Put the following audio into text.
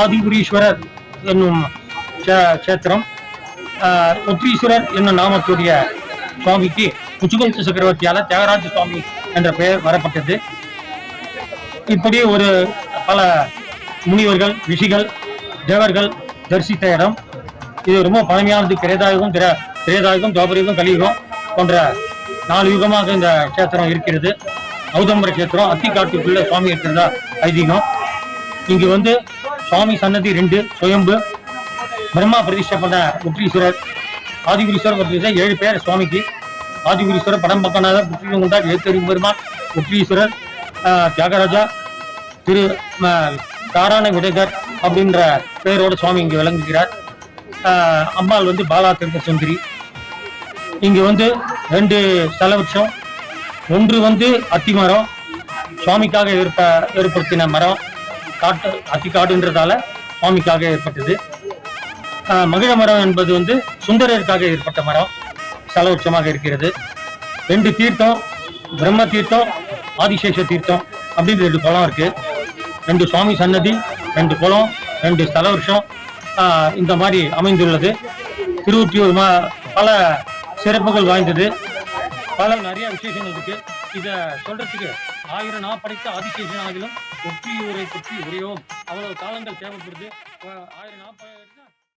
ஆதிபுரீஸ்வரர் என்னும் கஷேத்திரம். உத்ரீஸ்வரர் என்னும் நாமத்துடைய சுவாமிக்கு முச்சுகுந்த சக்கரவர்த்தியால தியாகராஜ சுவாமி என்ற பெயர் வரப்பட்டது. இப்படி ஒரு பல முனிவர்கள், ரிஷிகள், தேவர்கள் தரிசித்த இடம். இது ரொம்ப பழமையானது. திரேதாயுகம், துவாபரயுகம், கலியுகம் போன்ற 4 யுகமாக இந்த கஷேத்திரம் இருக்கிறது. ஔதம்பர கஷேத்திரம் அத்திக்காட்டுக்குள்ள சுவாமி இருக்கிறதா ஐதீகம். இங்கு சுவாமி சன்னதி 2 சுயம்பு. பிரம்மா பிரதிஷ்டை பண்ண உத்ரீஸ்வரர், ஆதிபுரீஸ்வரர் 7 பேர் சுவாமிக்கு. ஆதிபுரீஸ்வரர், படம்பக்கநாதர், புற்றியுங்குண்டார், ஏத்தெரி பெருமாள், உத்ரீஸ்வரர், தியாகராஜா, திரு தாராண விடகர் அப்படின்ற பெயரோட சுவாமி இங்கு விளங்குகிறார். அம்பாள் பாலா திருந்த சுந்தரி. இங்கு 2 ஸ்தலவிருட்சம். ஒன்று அத்திமரம், சுவாமிக்காக ஏற்படுத்தின மரம். அத்திக்காடுன்றதால சுவாமிக்காக ஏற்பட்டது. மகிழ மரம் என்பது சுந்தரருக்காக ஏற்பட்ட மரம், ஸ்தலவிருட்சமாக இருக்கிறது. 2 தீர்த்தம், பிரம்ம தீர்த்தம், ஆதிசேஷ தீர்த்தம் அப்படின்னு 2 குளம் இருக்கு. 2 சுவாமி சன்னதி, 2 குளம், 2 ஸ்தலவிருஷம் இந்த மாதிரி அமைந்துள்ளது. திருவொற்றியூர் பல சிறப்புகள் வாய்ந்தது. நிறைய விசேஷங்கள் இருக்கு. இதை சொல்றதுக்கு 1000 நா படைத்த ஆதிசேஷன் ஆகிலும் ஒற்றியூரை பற்றி உரையோம் அவ்வளவு காலங்கள் தேவைப்படுது. 1000 நா